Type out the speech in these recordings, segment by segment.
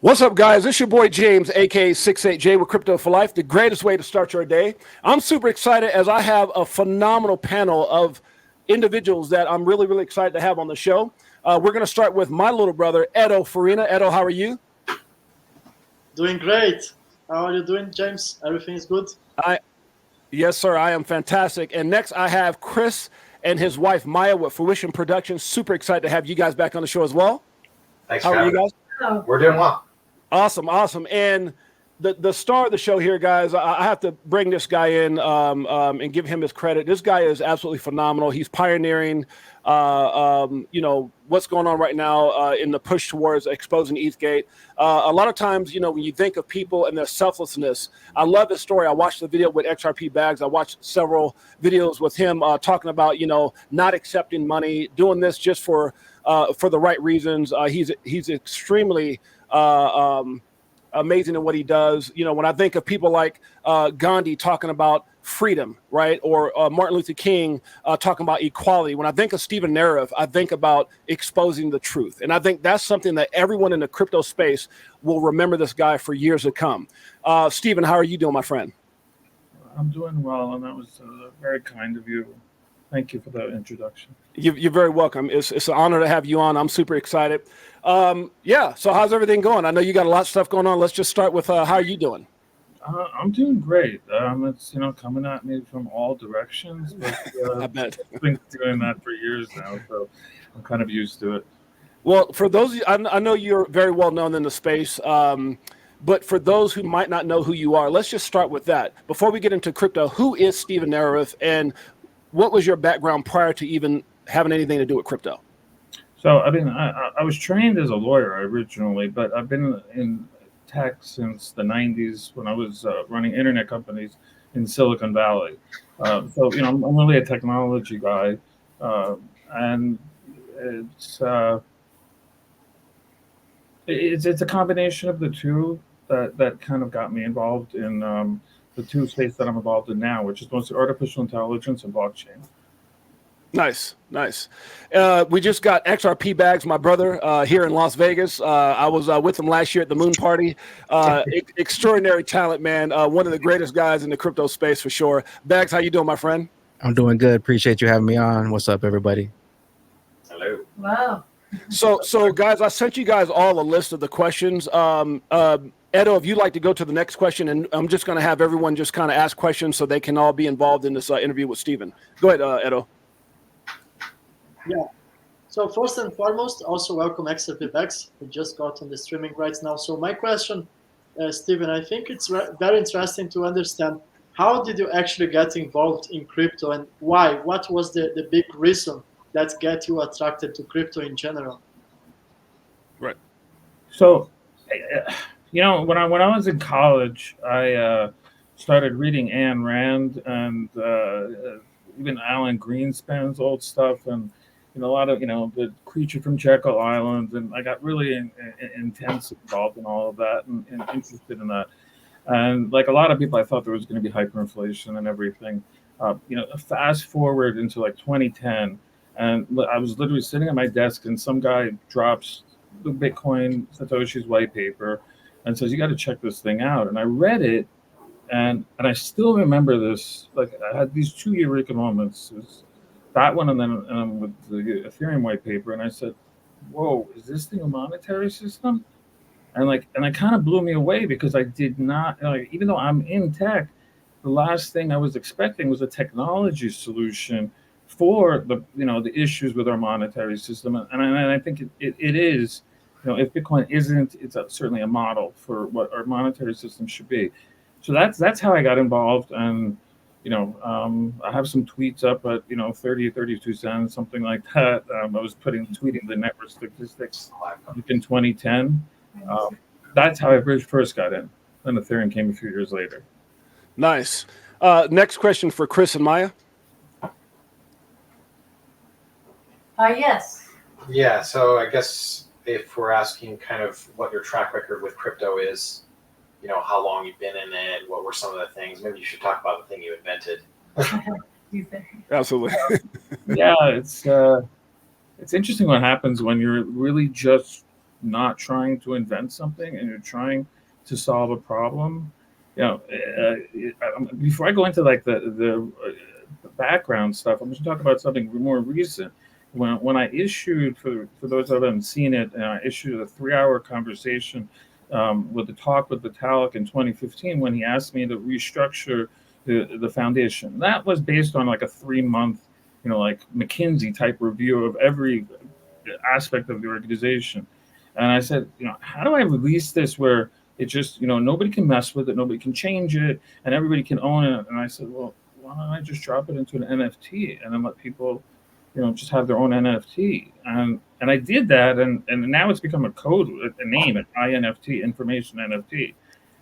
What's up, guys? It's your boy James, aka 68J with Crypto for Life, the greatest way to start your day. I'm super excited as I have a phenomenal panel of individuals that I'm really, really excited to have on the show. We're going to start with my little brother, Edo Farina. Edo, how are you? Doing great. How are you doing, James? Everything is good? Yes, sir. I am fantastic. And next, I have Chris and his wife, Maya, with Fruition Productions. Super excited to have you guys back on the show as well. Thanks how for are you having guys? us. We're doing well. Awesome. And the star of the show here, guys, I have to bring this guy in and give him his credit. This guy is absolutely phenomenal. He's pioneering, what's going on right now in the push towards exposing ETHgate. A lot of times, when you think of people and their selflessness, I love this story. I watched the video with XRP Bags. I watched several videos with him talking about, not accepting money, doing this just for the right reasons. He's extremely amazing in what he does. When I think of people like Gandhi talking about freedom, right? Or Martin Luther King talking about equality. When I think of Steven Nerayoff, I think about exposing the truth. And I think that's something that everyone in the crypto space will remember this guy for years to come. Steven, how are you doing, my friend? I'm doing well, and that was very kind of you. Thank you for the introduction. You're very welcome. It's an honor to have you on. I'm super excited. So how's everything going? I know you got a lot of stuff going on. Let's just start with how are you doing? I'm doing great. It's coming at me from all directions, but I bet. I've been doing that for years now, so I'm kind of used to it. Well, for those, I know you're very well known in the space, but for those who might not know who you are, let's just start with that. Before we get into crypto, who is Steven Nerayoff, and what was your background prior to even having anything to do with crypto? So, I was trained as a lawyer originally, but I've been in tech since the 90s when I was running internet companies in Silicon Valley. I'm really a technology guy, and it's a combination of the two that kind of got me involved in the two states that I'm involved in now, which is mostly artificial intelligence and blockchain. Nice. We just got XRP Bags, my brother, here in Las Vegas. I was with him last year at the Moon Party. Extraordinary talent, man. One of the greatest guys in the crypto space for sure. Bags, how you doing, my friend? I'm doing good. Appreciate you having me on. What's up, everybody? Hello. Wow. So guys, I sent you guys all a list of the questions. Edo, if you'd like to go to the next question, and I'm just going to have everyone just kind of ask questions so they can all be involved in this interview with Steven. Go ahead, Edo. Yeah. So first and foremost, also welcome XRP Bags. We just got on the streaming right now. So my question, Steven, I think it's very interesting to understand how did you actually get involved in crypto and why? What was the big reason that get you attracted to crypto in general? Right. So, when I was in college, I started reading Ayn Rand and even Alan Greenspan's old stuff, and a lot of the Creature from Jekyll Island, and I got really intense involved in all of that and interested in that. And like a lot of people, I thought there was going to be hyperinflation and everything. Fast forward into like 2010, and I was literally sitting at my desk, and some guy drops the Bitcoin Satoshi's white paper and says, "You got to check this thing out." And I read it, and I still remember this. Like I had these two eureka moments. It was that one, and then with the Ethereum white paper, and I said, "Whoa, is this thing a monetary system?" And it kind of blew me away because I did not, even though I'm in tech, the last thing I was expecting was a technology solution for the issues with our monetary system, and I think it is. If Bitcoin isn't, it's certainly a model for what our monetary system should be. So that's how I got involved, and I have some tweets up at 30 32 cents, something like that. I was tweeting the network statistics in 2010. That's how I first got in. Then Ethereum came a few years later. Nice. Next question for Chris and Maya. Yes. Yeah, so I guess if we're asking kind of what your track record with crypto is, how long you've been in it, what were some of the things, maybe you should talk about the thing you invented. Absolutely. Yeah, it's interesting what happens when you're really just not trying to invent something and you're trying to solve a problem, before I go into like the background stuff, I'm just talking about something more recent. When I issued, for those that haven't seen it, I issued a 3-hour conversation with the talk with Vitalik in 2015 when he asked me to restructure the foundation. That was based on like a 3-month, like McKinsey type review of every aspect of the organization. And I said, how do I release this where it just, nobody can mess with it, nobody can change it, and everybody can own it? And I said, well, why don't I just drop it into an NFT and then let people, just have their own NFT? And I did that, and now it's become a code, a name, an INFT, information NFT.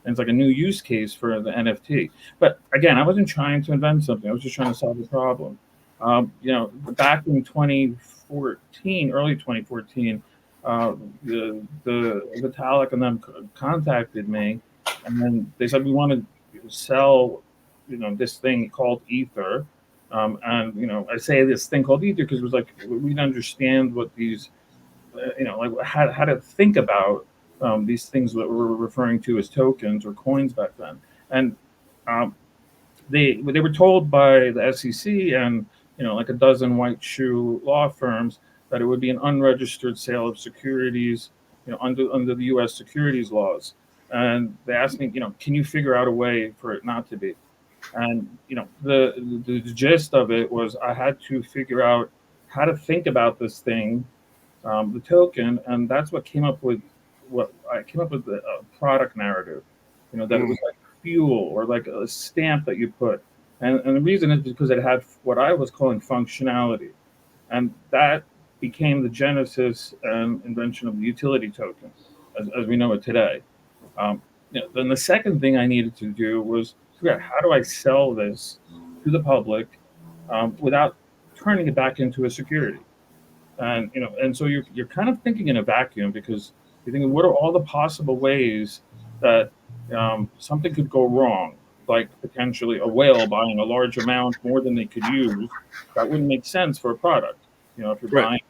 And it's like a new use case for the NFT. But again, I wasn't trying to invent something. I was just trying to solve a problem. Back in 2014, early 2014, the Vitalik and them contacted me, and then they said we want to sell, this thing called Ether. And I say this thing called Ether because it was like we didn't understand what these, like how to think about these things that we're referring to as tokens or coins back then. And they were told by the SEC and like a dozen white shoe law firms that it would be an unregistered sale of securities, under the U.S. securities laws. And they asked me, can you figure out a way for it not to be? And the gist of it was I had to figure out how to think about this thing, the token, and that's what came up with the product narrative, that it was like fuel or like a stamp that you put, and the reason is because it had what I was calling functionality, and that became the genesis and invention of the utility token as we know it today. Then the second thing I needed to do was figure out how do I sell this to the public without turning it back into a security. And so you're kind of thinking in a vacuum because you're thinking, what are all the possible ways that something could go wrong? Like potentially a whale buying a large amount more than they could use. That wouldn't make sense for a product. If you're buying,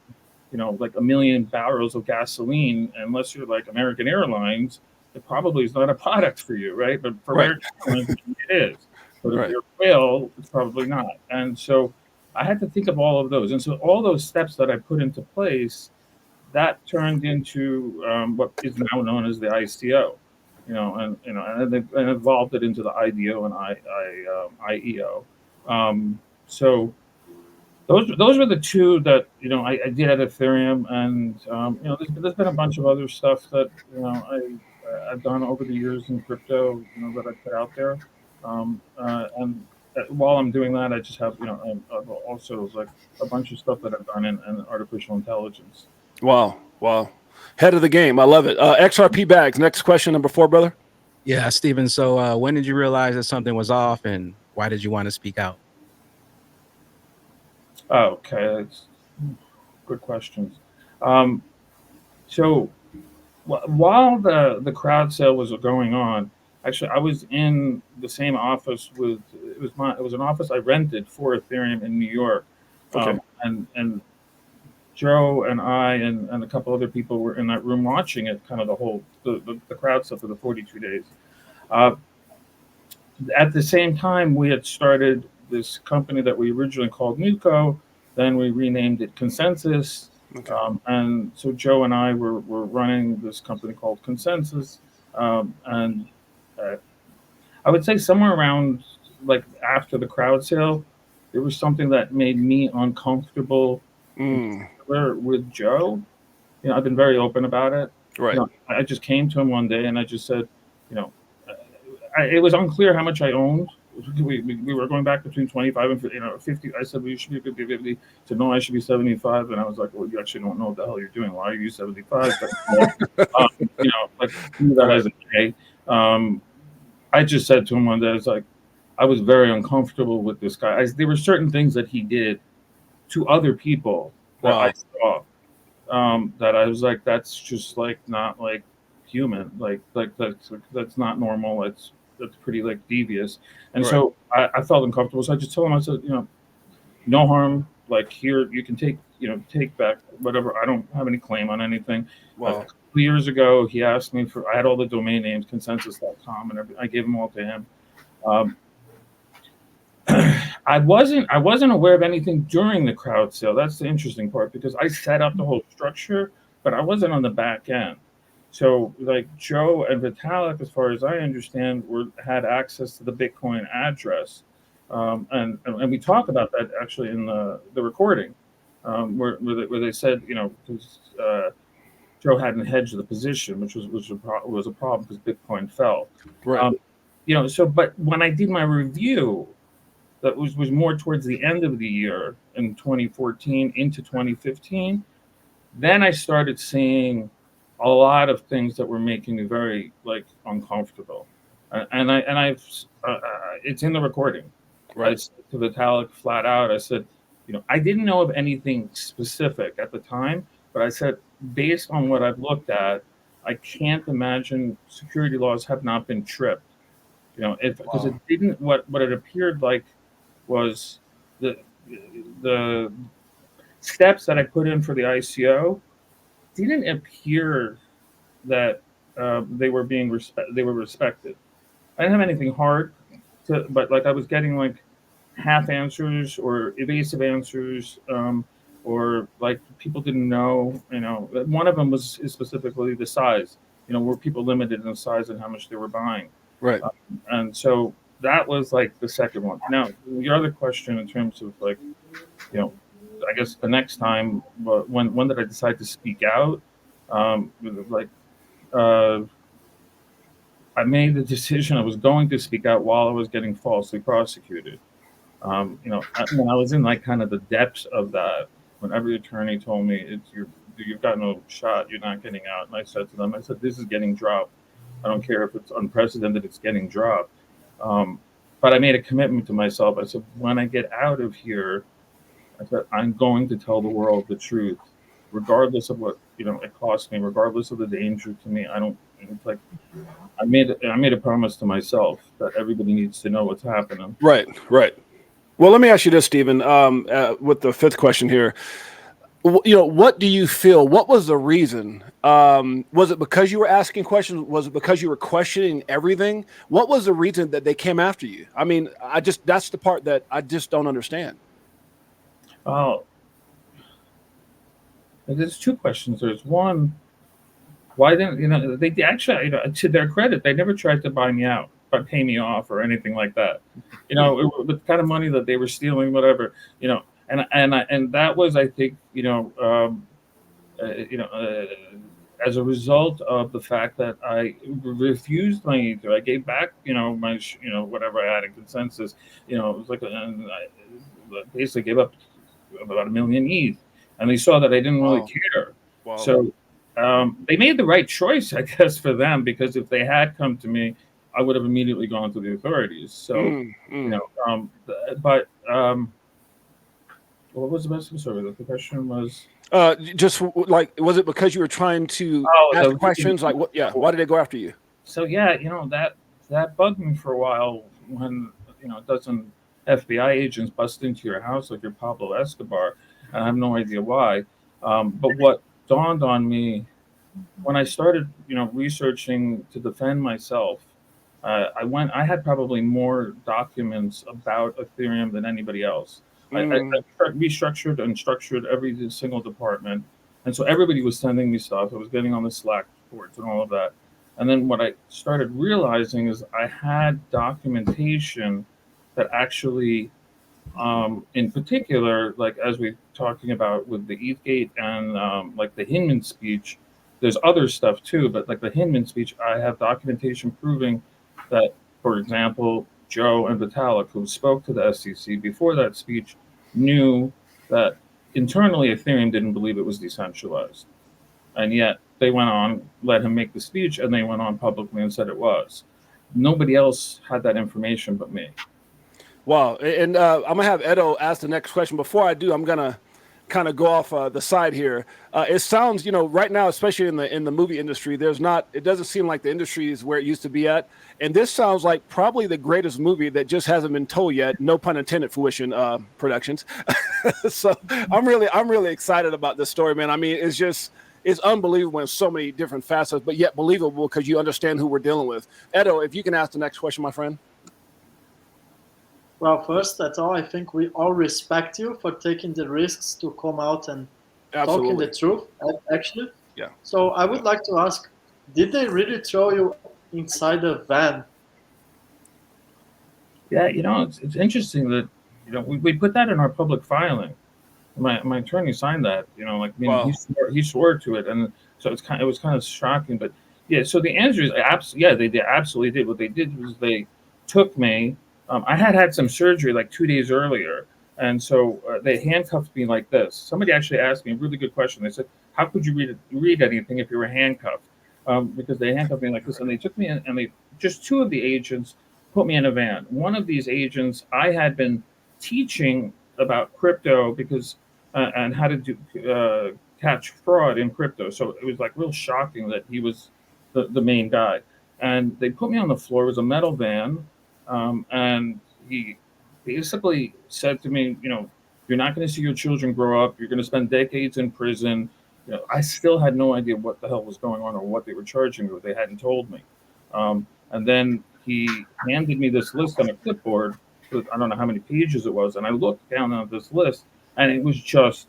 like 1 million barrels of gasoline, unless you're like American Airlines, it probably is not a product for you, right? But for American Airlines, it is. But if you're a whale, it's probably not. And so I had to think of all of those. And so all those steps that I put into place, that turned into what is now known as the ICO, and evolved it into the IDO and IEO. So those were the two that I did at Ethereum, and there's been a bunch of other stuff that I've done over the years in crypto, that I put out there, and while I'm doing that, I just have also like a bunch of stuff that I've done in artificial intelligence. Wow. Head of the game. I love it. XRP Bags. Next question, number 4, brother. Yeah, Steven. So when did you realize that something was off, and why did you want to speak out? Okay, that's good questions. So while the crowd sale was going on, actually I was in the same office with it was an office I rented for Ethereum in New York. Okay. And Joe and I and a couple other people were in that room watching it, kind of the whole the crowd stuff for the 42 days. At the same time, we had started this company that we originally called Nuco, then we renamed it Consensus. Okay. And so Joe and I were running this company called Consensus. And I would say somewhere around like after the crowd sale, there was something that made me uncomfortable with Joe. I've been very open about it. Right. I just came to him one day and I just said, it was unclear how much I owned. We were going back between 25 and 50. I said, well, you should be 50-50. He said, no, I should be 75. And I was like, well, you actually don't know what the hell you're doing. Why are you 75? But, like that as a day. I just said to him one day, it's like, I was very uncomfortable with this guy. There were certain things that he did to other people that I saw that I was like, that's just like not like human. Like that's not normal. That's pretty like devious. And so I felt uncomfortable. So I just told him, I said, no harm. Like here, you can take back whatever. I don't have any claim on anything. Wow. years ago, he asked me I had all the domain names, consensus.com, and everything. I gave them all to him. I wasn't aware of anything during the crowd sale. That's the interesting part, because I set up the whole structure, but I wasn't on the back end. So like Joe and Vitalik, as far as I understand, had access to the Bitcoin address. And we talk about that actually in the recording, where they said, because Joe hadn't hedged the position, which was a problem because Bitcoin fell. Right. But when I did my review, that was more towards the end of the year in 2014 into 2015, then I started seeing a lot of things that were making me very uncomfortable, and I've it's in the recording. Right. I said to Vitalik flat out, I said, I didn't know of anything specific at the time, but I said, based on what I've looked at, I can't imagine security laws have not been tripped. Because it didn't. What it appeared like was the steps that I put in for the ICO didn't appear that they were respected. I didn't have anything hard but I was getting half answers or evasive answers, or people didn't know. One of them was specifically the size. Were people limited in the size and how much they were buying? Right. And so that was the second one. Now, your other question in terms of I guess the next time, when did I decide to speak out? I made the decision I was going to speak out while I was getting falsely prosecuted. When I was in kind of the depths of that, when every attorney told me you've got no shot, you're not getting out, and I said to them, this is getting dropped. I don't care if it's unprecedented, it's getting dropped. But I made a commitment to myself. I said, when I get out of here, I said, I'm going to tell the world the truth, regardless of what it costs me, regardless of the danger to me. I don't. It's I made a promise to myself that everybody needs to know what's happening. Right. Well, let me ask you this, Steven, with the fifth question here. What do you feel? What was the reason? Was it because you were asking questions? Was it because you were questioning everything? What was the reason that they came after you? I mean, that's the part that I just don't understand. Oh, there's two questions. There's one, why didn't they actually, to their credit, they never tried to buy me out, but pay me off or anything like that. The kind of money that they were stealing, whatever, and that was, I think, as a result of the fact that I refused my ether. I gave back, my, whatever I had in consensus. It was I basically gave up about 1 million ETH, and they saw that I didn't really care. Wow. So they made the right choice, I guess, for them, because if they had come to me, I would have immediately gone to the authorities. So, what was the best? Sorry, the question was. Just was it because you were trying to ask questions? What? Yeah. Why did they go after you? So that bugged me for a while when a dozen FBI agents bust into your house like you're Pablo Escobar, and I have no idea why. But what dawned on me when I started, researching to defend myself, I had probably more documents about Ethereum than anybody else. I restructured and structured every single department. And so everybody was sending me stuff. I was getting on the Slack boards and all of that. And then what I started realizing is I had documentation that actually, in particular, as we're talking about with the ETHgate and the Hinman speech, there's other stuff too, but the Hinman speech, I have documentation proving that, for example, Joe and Vitalik, who spoke to the SEC before that speech, knew that internally Ethereum didn't believe it was decentralized. And yet they went on, let him make the speech, and they went on publicly and said it was. Nobody else had that information but me. Wow. And I'm going to have Edo ask the next question. Before I do, I'm going to kind of go off the side here. It sounds, right now, especially in the movie industry, it doesn't seem like the industry is where it used to be at. And this sounds like probably the greatest movie that just hasn't been told yet. No pun intended, Fruition Productions. So I'm really excited about this story, man. I mean, it's just, it's unbelievable in so many different facets, but yet believable because you understand who we're dealing with. Edo, if you can ask the next question, my friend. Well, first, that's all. I think we all respect you for taking the risks to come out and talking the truth, actually. Yeah. So I would like to ask, did they really throw you inside a van? Yeah, it's interesting that we put that in our public filing. My attorney signed that. Wow. He swore to it, and so it was kind of shocking. But yeah, so the answer is absolutely. Yeah, they absolutely did. What they did was they took me. I had some surgery like 2 days earlier, and so they handcuffed me like this. Somebody actually asked me a really good question. They said, "How could you read anything if you were handcuffed?" Because they handcuffed me like this, and they took me in, and they just two of the agents put me in a van. One of these agents I had been teaching about crypto because and how to do catch fraud in crypto. So it was like real shocking that he was the main guy. And they put me on the floor. It was a metal van. And he basically said to me, you're not going to see your children grow up. You're going to spend decades in prison. I still had no idea what the hell was going on or what they were charging me, what they hadn't told me. And then he handed me this list on a clipboard with, I don't know how many pages it was. And I looked down at this list, and it was just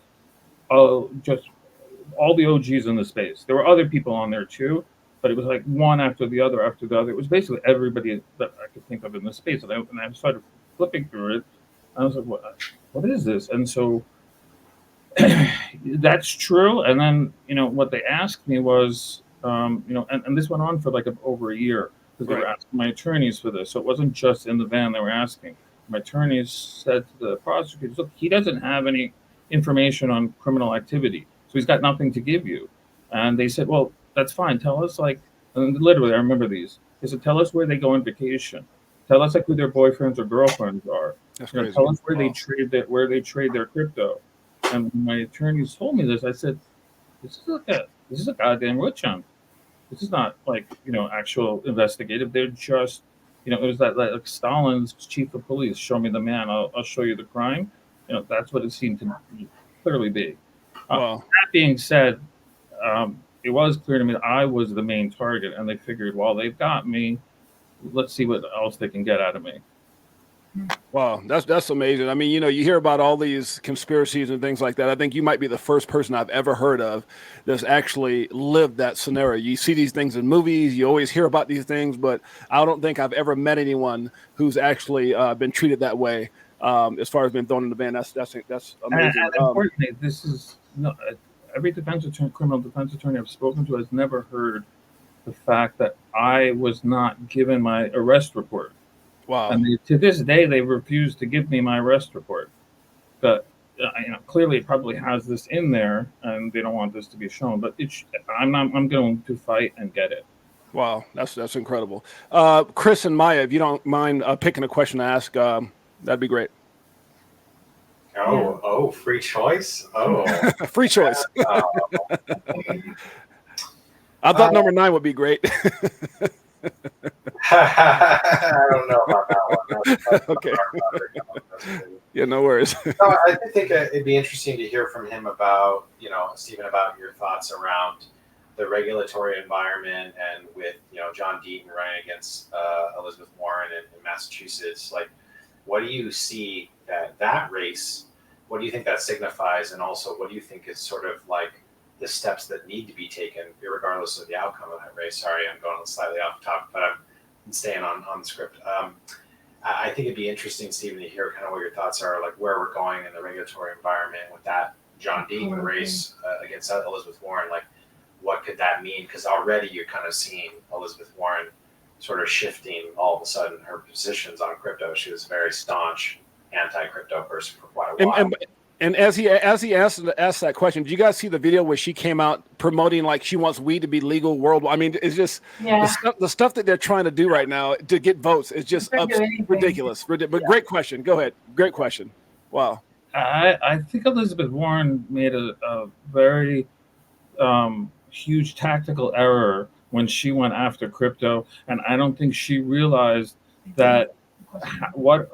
all the OGs in the space. There were other people on there too, but it was like one after the other after the other. It was basically everybody that I could think of in the space. And I started flipping through it. I was like, what is this? And so that's true. And then, what they asked me was, and this went on for like over a year because they were asking my attorneys for this. So it wasn't just in the van they were asking. My attorneys said to the prosecutors, look, he doesn't have any information on criminal activity. So he's got nothing to give you. And they said, well, that's fine. Tell us and literally I remember these. They said, tell us where they go on vacation. Tell us who their boyfriends or girlfriends are. Tell us where they trade their crypto. And when my attorneys told me this, I said, this is a goddamn witch hunt. This is not actual investigative. They're just, it was like Stalin's chief of police, show me the man, I'll show you the crime. That's what it seemed to clearly be. That being said, it was clear to me that I was the main target, and they figured, well, they've got me. Let's see what else they can get out of me. Wow, that's amazing. I mean, you hear about all these conspiracies and things like that. I think you might be the first person I've ever heard of that's actually lived that scenario. You see these things in movies, you always hear about these things, but I don't think I've ever met anyone who's actually been treated that way. As far as being thrown in the van, that's amazing. And importantly, this is every criminal defense attorney I've spoken to has never heard the fact that I was not given my arrest report. Wow. And to this day, they refuse to give me my arrest report. But clearly, it probably has this in there, and they don't want this to be shown. But I'm going to fight and get it. Wow, that's incredible. Chris and Maya, if you don't mind picking a question to ask, that'd be great. Oh, free choice. Oh, free choice. I thought number 9 would be great. I don't know about that one. Okay. Yeah, no worries. No, I think it'd be interesting to hear from him about, Steven, about your thoughts around the regulatory environment and with, John Deaton running against Elizabeth Warren in Massachusetts. Like, what do you see that race? What do you think that signifies? And also, what do you think is sort of like the steps that need to be taken, regardless of the outcome of that race? Sorry, I'm going slightly off topic, but I'm staying on the script. I think it'd be interesting, Steven, to hear kind of what your thoughts are, like where we're going in the regulatory environment with that John Deaton race against Elizabeth Warren. Like, what could that mean? Because already you're kind of seeing Elizabeth Warren sort of shifting all of a sudden her positions on crypto. She was a very staunch anti-crypto person for quite a while. And as he asked that question, did you guys see the video where she came out promoting like she wants weed to be legal worldwide? I mean, it's just the stuff that they're trying to do right now to get votes is just ridiculous. But great question. Go ahead. Great question. Wow. I think Elizabeth Warren made a very huge tactical error when she went after crypto, and I don't think she realized that what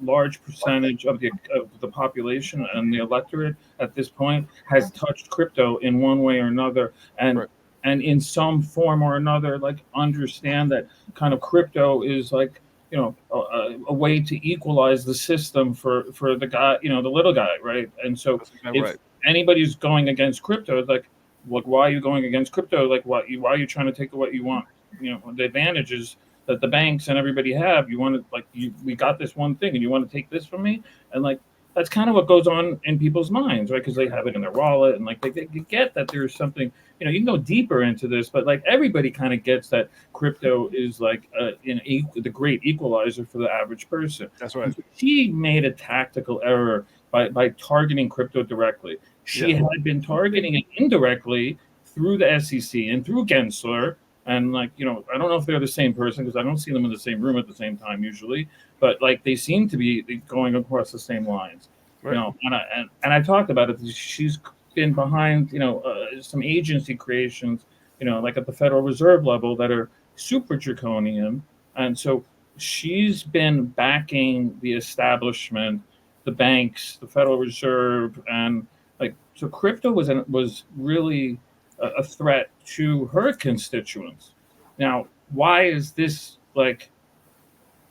large percentage of the population and the electorate at this point has touched crypto in one way or another, and Right. and in some form or another, like understand that kind of crypto is like, a way to equalize the system for the guy, the little guy, right? And so That's exactly if right. anybody's going against crypto, it's like why are you going against crypto? Like why are you trying to take what you want? The advantages that the banks and everybody have. You want to, like, we got this one thing and you want to take this from me, and like that's kind of what goes on in people's minds, right? Because they have it in their wallet, and like they get that there's something. You can go deeper into this, but like everybody kind of gets that crypto is like the great equalizer for the average person. That's right. She made a tactical error by targeting crypto directly. She Yeah. had been targeting it indirectly through the SEC and through Gensler. And like, I don't know if they're the same person because I don't see them in the same room at the same time usually, but like they seem to be going across the same lines, Right. and I talked about it. She's been behind, some agency creations, like at the Federal Reserve level that are super draconian. And so she's been backing the establishment, the banks, the Federal Reserve, and like, so crypto was really a threat to her constituents. Now, why is this like?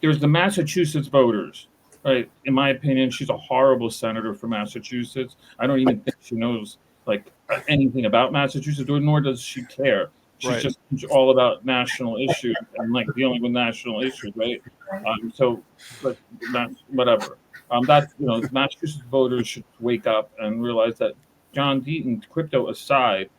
There's the Massachusetts voters, right? In my opinion, she's a horrible senator for Massachusetts. I don't even think she knows like anything about Massachusetts, nor does she care. She's Right. just all about national issues and like dealing with national issues, right? So, but whatever. That Massachusetts voters should wake up and realize that John Deaton, crypto aside,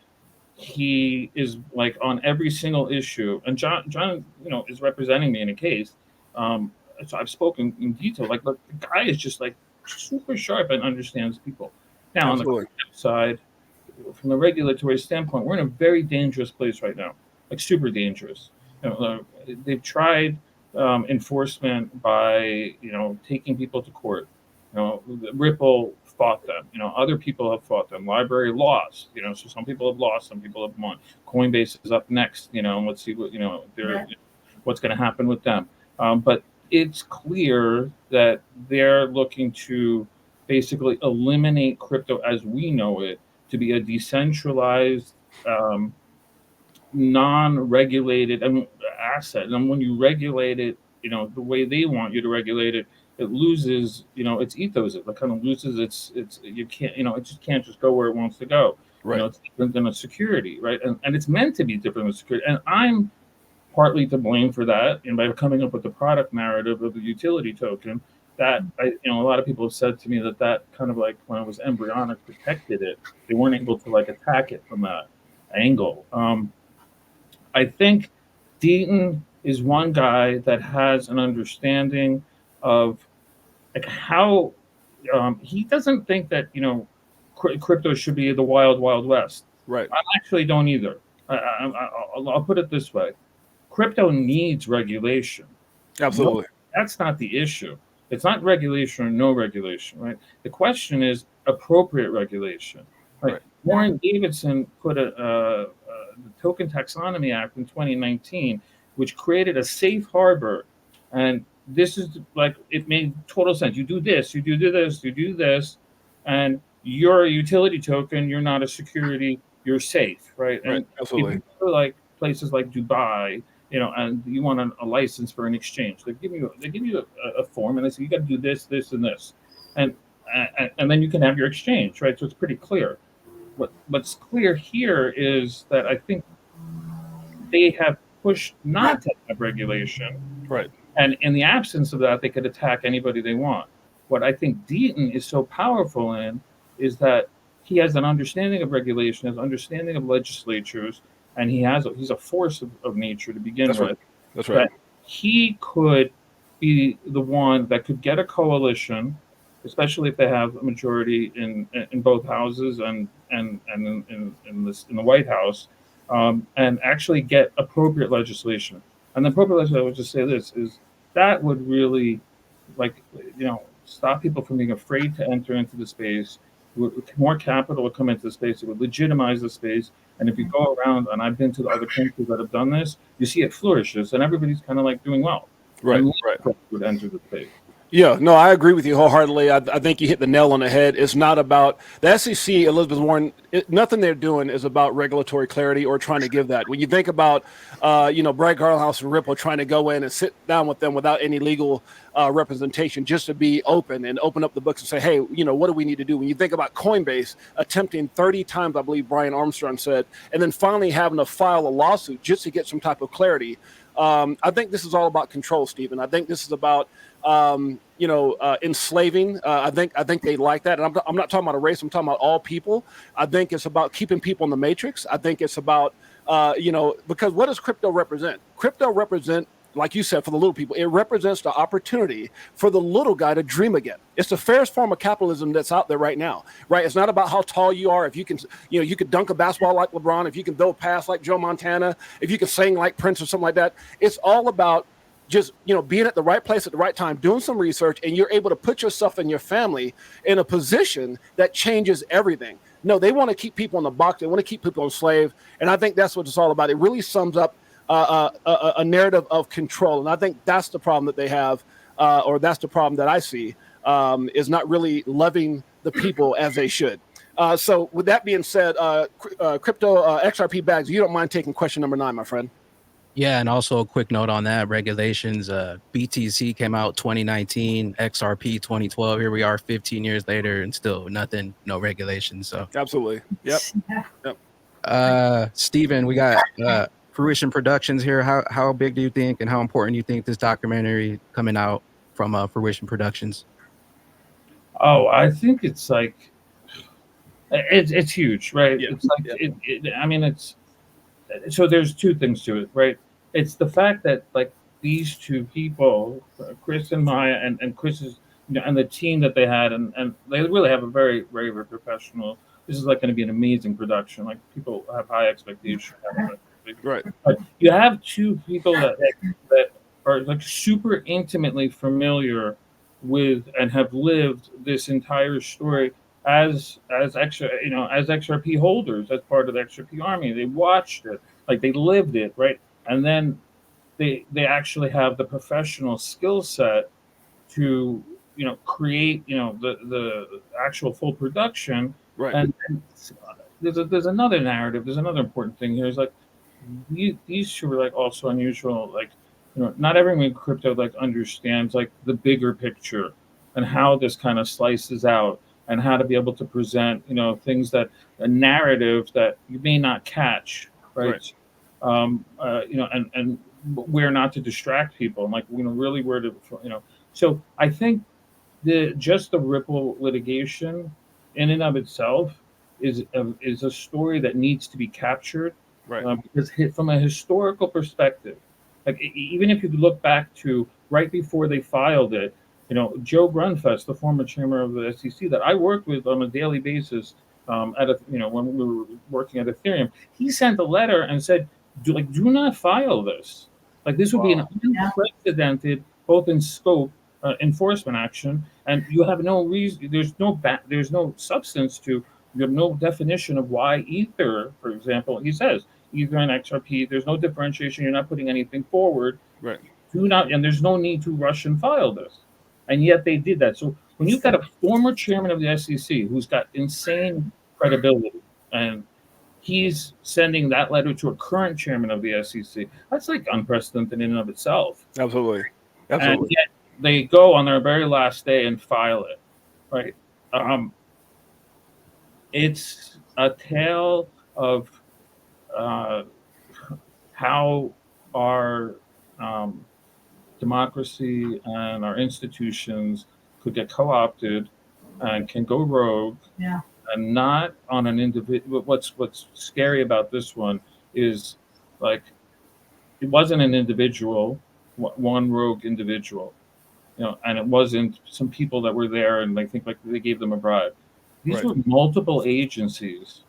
he is like on every single issue, and John, is representing me in a case. So I've spoken in detail. Like, look, the guy is just like super sharp and understands people. Now, Absolutely. on the side, from the regulatory standpoint, we're in a very dangerous place right now, like super dangerous. They've tried enforcement by taking people to court. Ripple fought them. Other people have fought them. Library lost. So some people have lost, some people have won. Coinbase is up next. And let's see what what's going to happen with them. But it's clear that they're looking to basically eliminate crypto as we know it to be a decentralized, non-regulated asset. And when you regulate it, the way they want you to regulate it, it loses, its ethos. It kind of loses its you can't, it just can't just go where it wants to go. Right. It's different than a security, right? And it's meant to be different than security. And I'm partly to blame for that, and by coming up with the product narrative of the utility token. That a lot of people have said to me that kind of like when it was embryonic protected it. They weren't able to like attack it from that angle. I think Deaton is one guy that has an understanding of like how he doesn't think that crypto should be the wild west. Right. I actually don't either. I'll put it this way: crypto needs regulation. Absolutely. That's not the issue. It's not regulation or no regulation, right? The question is appropriate regulation. Right? Warren Davidson put the Token Taxonomy Act in 2019, which created a safe harbor. And this is like, it made total sense. You do this, you do this, you do this, and you're a utility token, you're not a security, you're safe, right? Right. And Absolutely. if you go to like places like Dubai, and you want a license for an exchange, they give you a form, and they say you got to do this, this, and this, and then you can have your exchange, right? So it's pretty clear. What's clear here is that I think they have pushed not to have regulation, Right. and in the absence of that, they could attack anybody they want. What I think Deaton is so powerful in is that he has an understanding of regulation, has understanding of legislatures, and he's a force of nature to begin with. That's right. That he could be the one that could get a coalition, especially if they have a majority in both houses and in the White House, and actually get appropriate legislation. And the appropriate legislation, I would just say this, is that would really stop people from being afraid to enter into the space. More capital would come into the space. It would legitimize the space. And if you go around, and I've been to the other countries that have done this, you see it flourishes, and everybody's kind of like doing well. Right, and right. would enter the space. Yeah, no, I agree with you wholeheartedly. I think you hit the nail on the head. It's not about the SEC, Elizabeth Warren. Nothing they're doing is about regulatory clarity or trying to give that. When you think about, Brad Garlinghouse and Ripple trying to go in and sit down with them without any legal representation, just to be open and open up the books and say, hey, what do we need to do? When you think about Coinbase attempting 30 times, I believe Brian Armstrong said, and then finally having to file a lawsuit just to get some type of clarity. I think this is all about control, Stephen. I think this is about enslaving. I think they like that. And I'm not talking about a race. I'm talking about all people. I think it's about keeping people in the matrix. I think it's about, because what does crypto represent? Crypto represent, like you said, for the little people, it represents the opportunity for the little guy to dream again. It's the fairest form of capitalism that's out there right now, right? It's not about how tall you are. If you can, you could dunk a basketball like LeBron, if you can throw a pass like Joe Montana, if you can sing like Prince or something like that. It's all about just, being at the right place at the right time, doing some research, and you're able to put yourself and your family in a position that changes everything. No, they want to keep people in the box. They want to keep people enslaved. And I think that's what it's all about. It really sums up a narrative of control. And I think that's the problem that they have, or that's the problem that I see, is not really loving the people as they should. So with that being said, crypto XRP bags, you don't mind taking question number 9, my friend? Yeah, and also a quick note on that, regulations. BTC came out 2019, XRP 2012. Here we are 15 years later and still nothing, no regulations. So absolutely. Yep. Steven, we got Fruition Productions here. How big do you think and how important do you think this documentary coming out from Fruition Productions? Oh, I think it's like it's huge, right? Yeah. It's like it's so there's two things to it, right? It's the fact that like these two people, Chris and Maya, and Chris's, and the team that they had, and they really have a very, very, very professional. This is like going to be an amazing production. Like people have high expectations. Right. But you have two people that are like super intimately familiar with and have lived this entire story as XRP holders, as part of the XRP army. They watched it, like they lived it, right? And then they actually have the professional skill set to create the actual full production. Right. And there's another narrative. There's another important thing here. Is like these two are like also unusual. Like not everyone in crypto like understands like the bigger picture and how this kind of slices out, and how to be able to present, things that a narrative that you may not catch, right? And where not to distract people, and like, really where to, So I think the Ripple litigation in and of itself is a story that needs to be captured, right? Because from a historical perspective, like even if you look back to right before they filed it, Joe Grunfest, the former chairman of the SEC that I worked with on a daily basis, when we were working at Ethereum, he sent a letter and said, do not file this. Like this would be an unprecedented, both in scope, enforcement action, and you have no reason. There's no substance to. You have no definition of why Ether, for example. He says Ether and XRP. There's no differentiation. You're not putting anything forward. Right. Do not, and there's no need to rush and file this. And yet they did that. So when you've got a former chairman of the SEC who's got insane credibility, and he's sending that letter to a current chairman of the SEC, that's like unprecedented in and of itself. Absolutely. And yet they go on their very last day and file it, right? It's a tale of how our democracy and our institutions could get co-opted and can go rogue. Yeah. And not on an individual. What's scary about this one is like it wasn't an individual, one rogue individual, and it wasn't some people that were there and I think like they gave them a bribe. These were multiple agencies.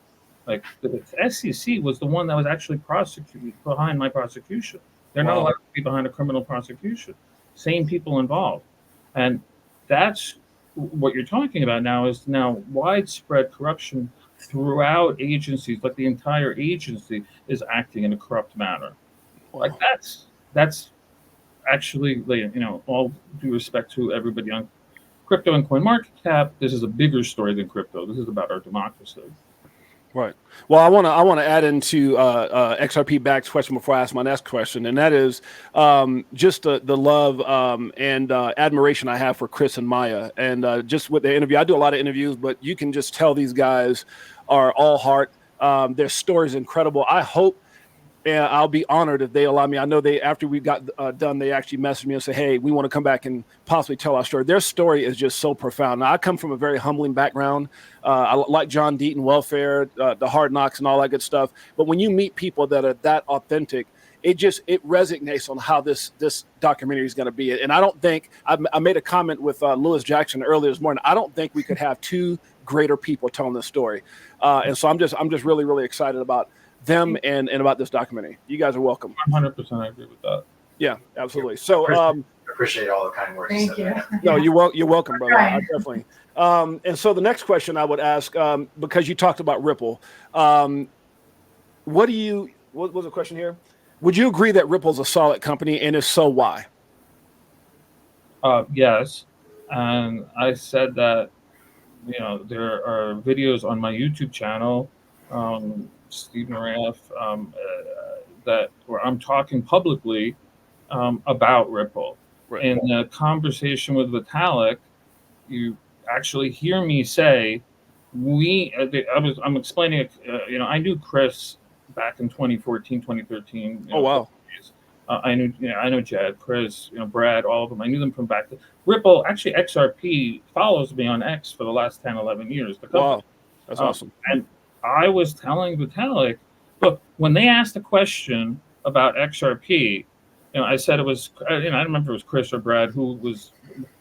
Like the SEC was the one that was actually prosecuted behind my prosecution. They're not allowed to be behind a criminal prosecution. Same people involved. And that's what you're talking about now is widespread corruption throughout agencies. Like the entire agency is acting in a corrupt manner. Like that's actually, all due respect to everybody on crypto and CoinMarketCap, this is a bigger story than crypto. This is about our democracy. Right. Well, I want to add into XRP Bag's question before I ask my next question, and that is just the love and admiration I have for Chris and Maya, and just with the interview. I do a lot of interviews, but you can just tell these guys are all heart. Their story is incredible. I hope. And I'll be honored if they allow me. I know after we got done, they actually messaged me and said, "Hey, we want to come back and possibly tell our story." Their story is just so profound. Now, I come from a very humbling background. I like John Deaton, welfare, the hard knocks, and all that good stuff. But when you meet people that are that authentic, it resonates on how this documentary is going to be. And I don't think I made a comment with Lewis Jackson earlier this morning. I don't think we could have two greater people telling this story. And so I'm just really, really excited about them and about this documentary. You guys are welcome. 100% I agree with that. Yeah, absolutely. So appreciate all the kind words. Thank you. no, you're welcome, brother. I definitely. And so the next question I would ask, because you talked about Ripple, what was the question here? Would you agree that Ripple's a solid company, and if so, why? Yes, and I said that there are videos on my YouTube channel, Steven Nerayoff, where I'm talking publicly about Ripple. Right. In the conversation with Vitalik, you actually hear me say, I'm explaining it. I knew Chris back in 2014, 2013. Oh wow. I know Jed, Chris, Brad, all of them. I knew them from back then. Ripple, actually, XRP follows me on X for the last 10, 11 years. Wow, that's awesome. And I was telling Vitalik, look, when they asked a question about XRP, I said it was, I don't remember if it was Chris or Brad who was,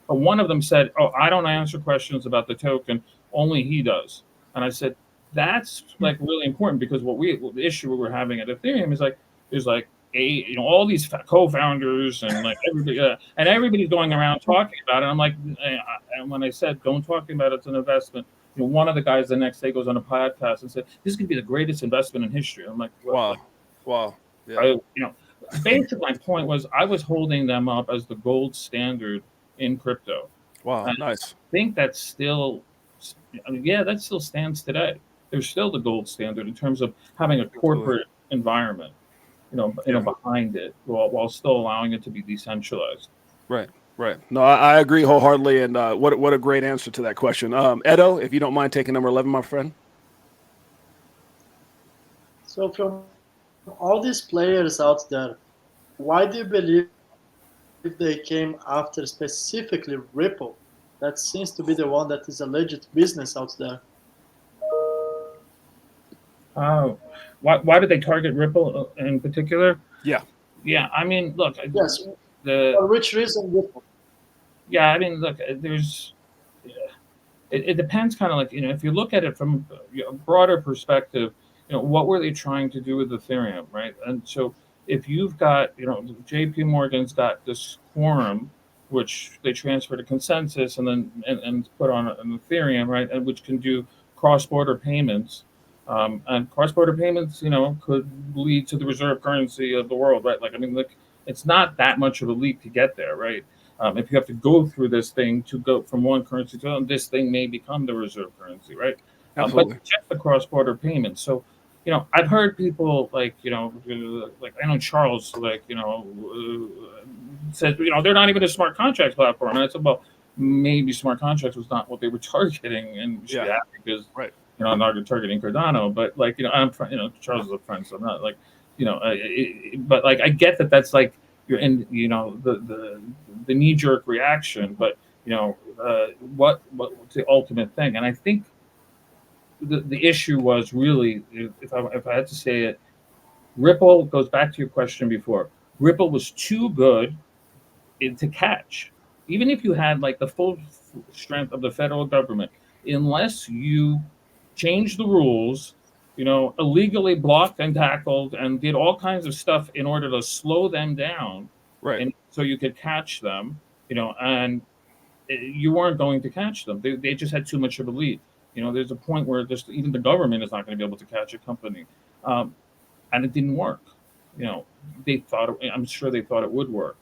one of them said, "Oh, I don't answer questions about the token, only he does." And I said, that's like really important, because the issue we're having at Ethereum is there's all these co-founders and everybody's going around talking about it. I'm like, and when I said don't talk about it's an investment, one of the guys the next day goes on a podcast and said this could be the greatest investment in history. I'm like, wow. Yeah. Basically my point was I was holding them up as the gold standard in crypto. Wow, and nice. I think that still stands today. They're still the gold standard in terms of having a corporate environment, behind it, while still allowing it to be decentralized. Right. No, I agree wholeheartedly, and what a great answer to that question. Edo, if you don't mind taking number 11, my friend. So from all these players out there, why do you believe they came after specifically Ripple? That seems to be the one that is a legit business out there. Why did they target Ripple in particular? Yeah. I mean, look. Yes. For which reason Ripple? Yeah, I mean, look. It depends, kind of like if you look at it from a broader perspective, what were they trying to do with Ethereum, right? And so if you've got, J.P. Morgan's got this quorum, which they transfer to consensus and then and put on an Ethereum, right, and which can do cross-border payments. And cross-border payments, could lead to the reserve currency of the world, right? It's not that much of a leap to get there, right? If you have to go through this thing to go from one currency to another, this thing may become the reserve currency, right? But check the cross-border payments. So, I've heard people I know Charles, said, they're not even a smart contracts platform. And I said, well, maybe smart contracts was not what they were targeting, and we should be happy because, right. I'm not targeting Cardano, but I'm, Charles is a friend, so I'm not but I get that that's you're in, the knee-jerk reaction, but what's the ultimate thing? And I think the issue was really, if I had to say it, Ripple goes back to your question before. Ripple was too good to catch, even if you had the full strength of the federal government, unless you changed the rules, illegally blocked and tackled and did all kinds of stuff in order to slow them down, right? And so you could catch them, and you weren't going to catch them. They just had too much of a lead. There's a point where just even the government is not going to be able to catch a company, and it didn't work. I'm sure they thought it would work.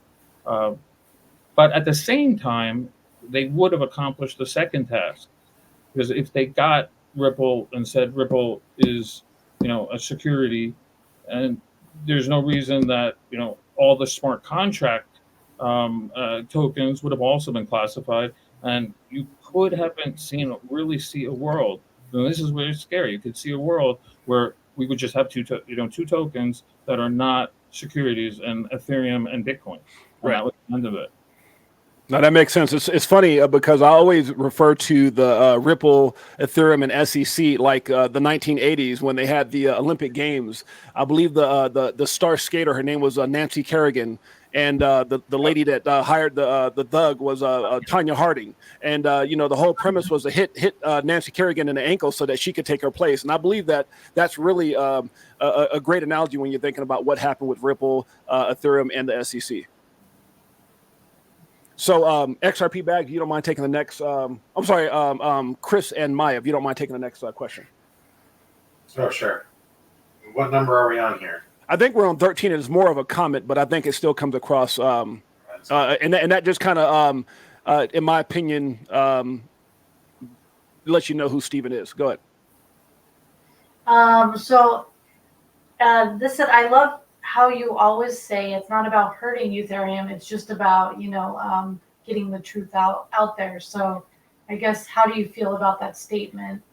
But at the same time, they would have accomplished the second task, because if they got Ripple and said Ripple is, a security, and there's no reason that all the smart contract tokens would have also been classified, and you could haven't really see a world. And this is where it's scary. You could see a world where we would just have two tokens that are not securities, and Ethereum and Bitcoin. And that was the end of it. No, that makes sense. It's funny because I always refer to the Ripple, Ethereum, and SEC like the 1980s when they had the Olympic Games. I believe the star skater, her name was Nancy Kerrigan, and the lady that hired the thug was Tanya Harding. And the whole premise was to hit Nancy Kerrigan in the ankle so that she could take her place. And I believe that that's really a great analogy when you're thinking about what happened with Ripple, Ethereum, and the SEC. So XRP Bag, if you don't mind taking the next, I'm sorry, Chris and Maya, if you don't mind taking the next question. Oh, sure. What number are we on here? I think we're on 13. It's more of a comment, but I think it still comes across, and that just kind of, in my opinion, lets you know who Steven is. Go ahead. This said, I love how you always say it's not about hurting Ethereum, it's just about getting the truth out there. So I guess, how do you feel about that statement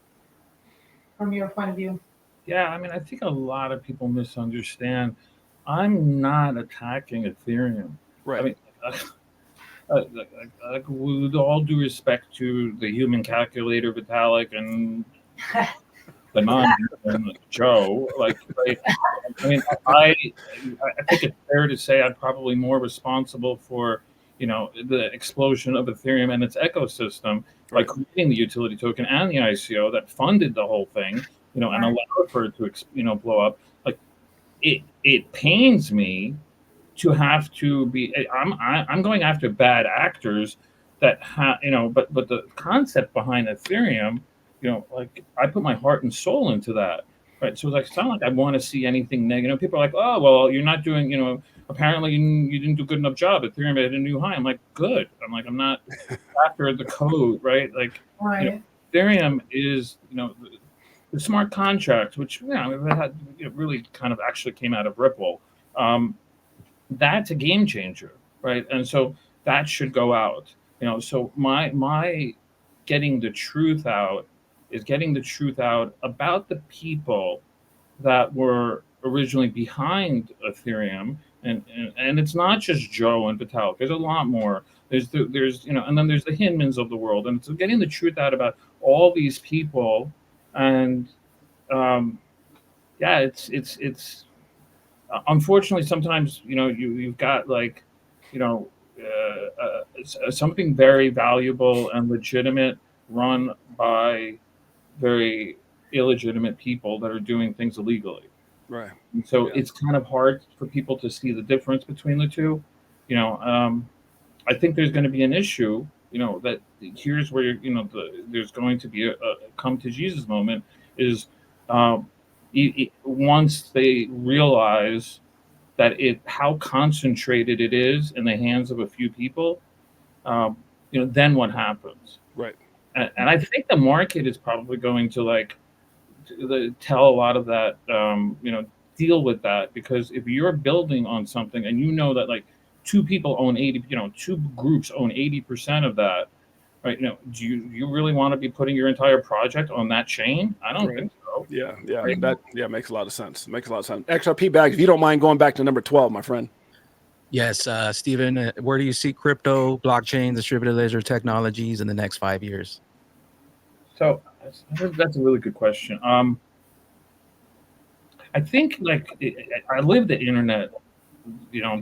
from your point of view? Yeah, I mean, I think a lot of people misunderstand. I'm not attacking Ethereum. Right. I mean, like, with all due respect to the human calculator, Vitalik, and the non-human Joe, I mean, I think it's fair to say I'm probably more responsible for, the explosion of Ethereum and its ecosystem by creating the utility token and the ICO that funded the whole thing, and allowed for it to, blow up. Like, it pains me to have to be. I'm going after bad actors that but the concept behind Ethereum. I put my heart and soul into that, right? So it's not like I want to see anything negative. People are like, oh, well, you're not doing, apparently you didn't do a good enough job. Ethereum hit a new high. I'm like, good. I'm not after the code, right? Like, Ethereum is, the smart contracts, which, had, really kind of actually came out of Ripple. That's a game changer, right? And so that should go out, so my getting the truth out is getting the truth out about the people that were originally behind Ethereum, and it's not just Joe and Vitalik. There's a lot more. There's and then there's the Hinmans of the world, and so getting the truth out about all these people, and it's unfortunately sometimes you've got something very valuable and legitimate run by very illegitimate people that are doing things illegally. Right. And so it's kind of hard for people to see the difference between the two. I think there's going to be an issue, that here's where, there's going to be a come to Jesus moment is once they realize that how concentrated it is in the hands of a few people, then what happens? Right. And I think the market is probably going to tell a lot of that, deal with that, because if you're building on something and that two people own 80, two groups own 80% of that, right? Do you really want to be putting your entire project on that chain? I don't think so. Yeah. Right. That makes a lot of sense. XRP Bag, if you don't mind going back to number 12, my friend. Yes, Steven, where do you see crypto, blockchain, distributed ledger technologies in the next 5 years? So that's a really good question. I think I lived the internet,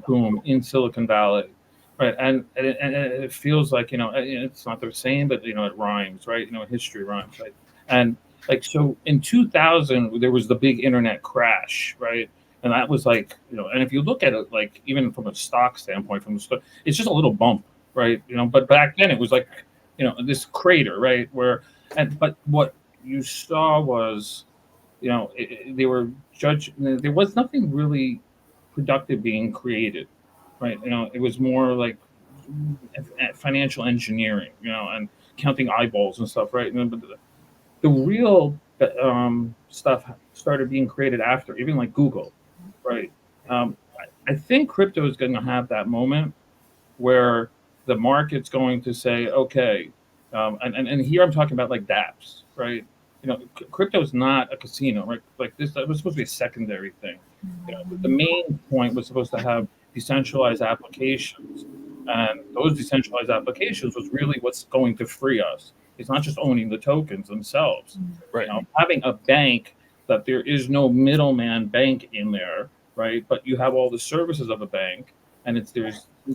boom in Silicon Valley, right? And it feels like it's not the same, but it rhymes, right? History rhymes, right? And so in 2000 there was the big internet crash, right? And that was and if you look at it even from a stock standpoint, it's just a little bump, right? But back then it was this crater, right? But what you saw was, they were there was nothing really productive being created, right? It was more like financial engineering, and counting eyeballs and stuff, right? But the real stuff started being created after, even like Google, right? I think crypto is going to have that moment where the market's going to say, okay, and here I'm talking about like dApps, right? Crypto is not a casino, right? Like this, that was supposed to be a secondary thing. The main point was supposed to have decentralized applications, and those decentralized applications was really what's going to free us. It's not just owning the tokens themselves. Right. Having a bank that there is no middleman bank in there, right? But you have all the services of a bank, and it's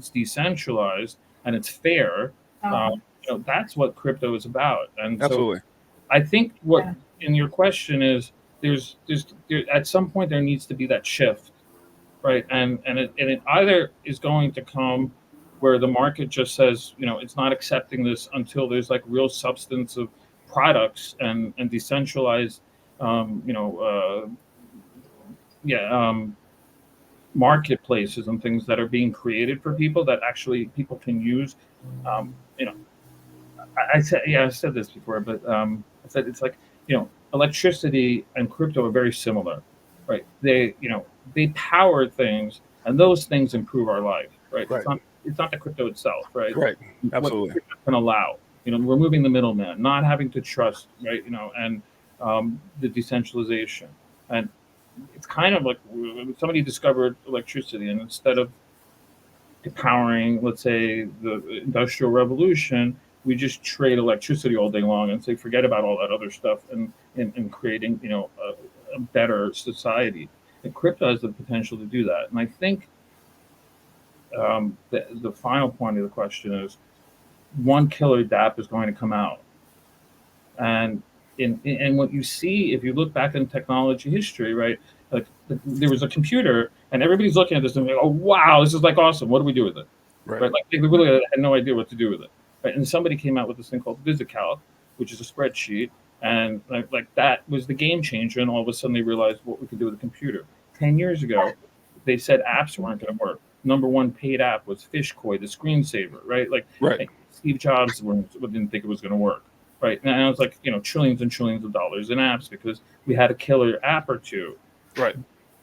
decentralized and it's fair. That's what crypto is about. And Absolutely. so I think what in your question is there's at some point there needs to be that shift, right? And it either is going to come where the market just says, it's not accepting this until there's like real substance of products and decentralized, marketplaces and things that are being created for people that actually people can use. I said this before, but I said it's like, electricity and crypto are very similar, right? They power things, and those things improve our life, right? Right. It's not the crypto itself, right? Right. Absolutely. What crypto can allow, removing the middleman, not having to trust, right? And the decentralization. And it's kind of like somebody discovered electricity, and instead of powering, let's say, the Industrial Revolution, we just trade electricity all day long and say forget about all that other stuff and creating a better society. And crypto has the potential to do that. And I think the final point of the question is one killer dApp is going to come out. And what you see, if you look back in technology history, right, like there was a computer and everybody's looking at this and like, oh wow, this is like awesome. What do we do with it? Right? Like they really had no idea what to do with it. Right? And somebody came out with this thing called VisiCalc, which is a spreadsheet, and like that was the game changer. And all of a sudden they realized what we could do with a computer. 10 years ago, they said apps weren't going to work. Number one paid app was Fishkoi, the screensaver, right? Like Steve Jobs didn't think it was going to work. Right now, it's like trillions and trillions of dollars in apps because we had a killer app or two. Right.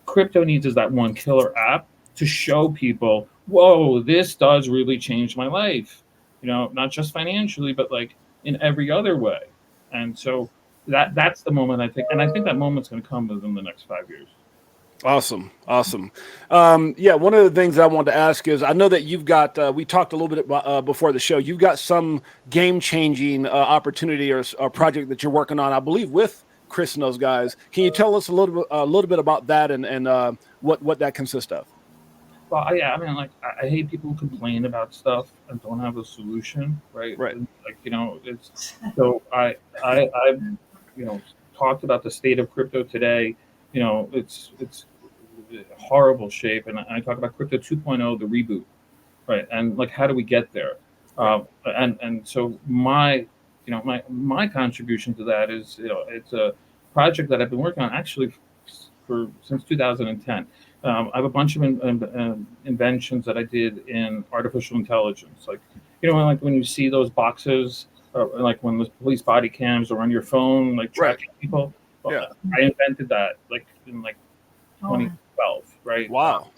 Crypto needs is that one killer app to show people, whoa, this does really change my life. Not just financially, but like in every other way. And so that's the moment I think, and I think that moment's going to come within the next 5 years. Awesome. One of the things I wanted to ask is, I know that you've got, we talked a little bit about, before the show, you've got some game-changing opportunity or project that you're working on, I believe, with Chris and those guys. Can you tell us a little bit about that and what that consists of? Well, yeah, I mean, like, I hate people who complain about stuff and don't have a solution, right? Right. And, like, it's so I talked about the state of crypto today. It's horrible shape, and I talk about crypto 2.0, the reboot, right? And like, how do we get there? And so my contribution to that is, it's a project that I've been working on actually since 2010. I have a bunch of inventions that I did in artificial intelligence, like when you see those boxes, like when the police body cams are on your phone, like tracking people. Well, I invented that like in 2012, right? Wow.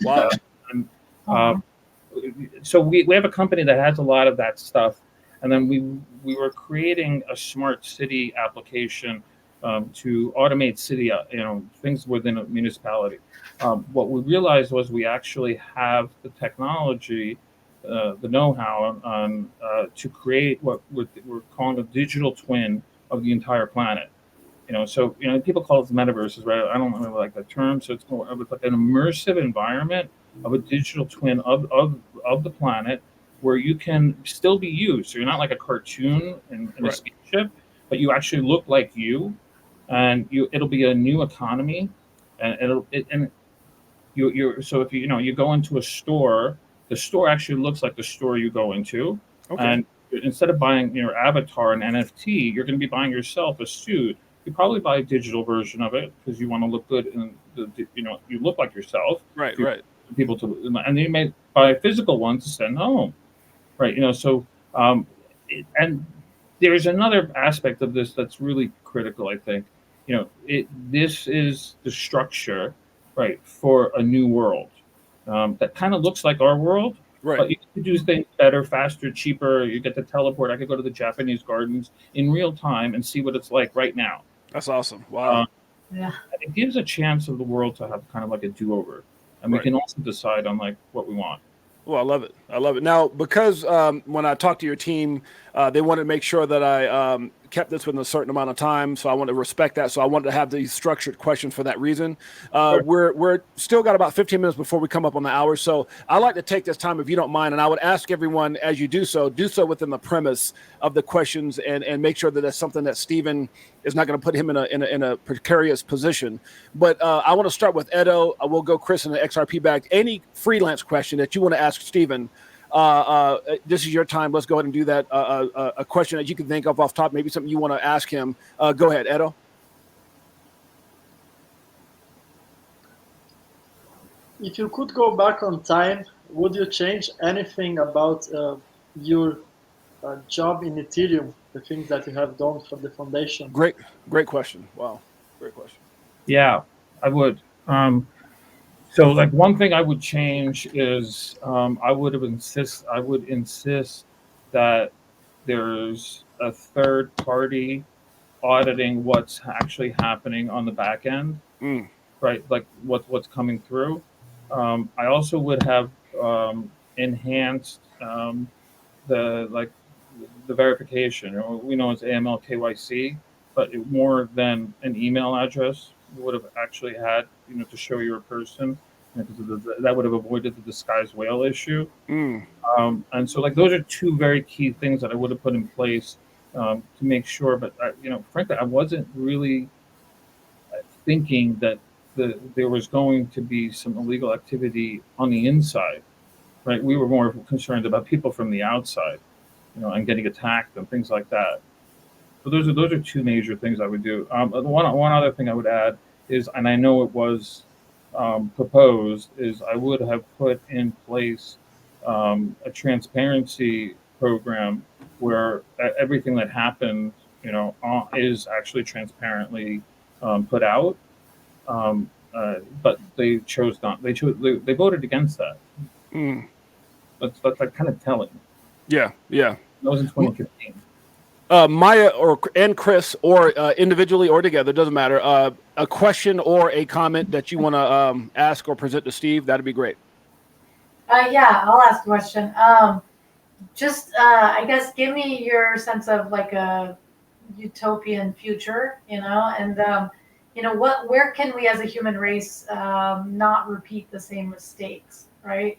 So we have a company that has a lot of that stuff, and then we were creating a smart city application to automate city things within a municipality. What we realized was we actually have the technology, the know-how on to create what we're calling a digital twin of the entire planet. So people call it the metaverses, right? I don't really like that term. So it's more of like an immersive environment of a digital twin of the planet where you can still be you. So you're not like a cartoon in a spaceship, but you actually look like you, and it'll be a new economy, and so if you go into a store, the store actually looks like the store you go into, and instead of buying your avatar an NFT, you're going to be buying yourself a suit. You probably buy a digital version of it because you want to look good and you look like yourself. Right. people to, and you may buy physical ones to send home, right? So and there's another aspect of this that's really critical, I think. This is the structure, right, for a new world that kind of looks like our world, Right. but you can do things better, faster, cheaper. You get to teleport. I could go to the Japanese gardens in real time and see what it's like right now. That's awesome. Wow. Yeah. It gives a chance of the world to have kind of like a do-over, and we Right. can also decide on like what we want. Well, I love it. I love it. Now, because when I talked to your team, they wanted to make sure that I kept this within a certain amount of time, so I want to respect that. So I wanted to have these structured questions for that reason. Sure. We're still got about 15 minutes before we come up on the hour, so I like to take this time, if you don't mind, and I would ask everyone as you do so within the premise of the questions, and make sure that that's something that Steven is not going to put him in a precarious position. But I want to start with Edo. We'll go Chris in the XRP bag. Any freelance question that you want to ask Steven, this is your time. Let's go ahead and do that. A question that you can think of off top, maybe something you want to ask him. Go ahead, Edo. If you could go back on time, would you change anything about your job in Ethereum, the things that you have done for the foundation? Great question. Wow, great question. Yeah, I would. So like one thing I would change is I would insist that there's a third party auditing what's actually happening on the back end, right? Like what's coming through. I also would have enhanced the verification. We know it's AML KYC, but more than an email address would have actually had, to show you're a person, because that would have avoided the disguised whale issue. And so, like, those are two very key things that I would have put in place to make sure. But frankly, I wasn't really thinking that there was going to be some illegal activity on the inside, right? We were more concerned about people from the outside, and getting attacked and things like that. So those are two major things I would do. One other thing I would add is, and I know it was proposed, is I would have put in place a transparency program where everything that happened, is actually transparently put out. But they chose not. They voted against that. That's like kind of telling. Yeah. That was in 2015. Maya and Chris, or individually or together, doesn't matter. A question or a comment that you want to ask or present to Steve, that'd be great. Yeah, I'll ask a question. I guess, give me your sense of like a utopian future, and where can we as a human race not repeat the same mistakes, right?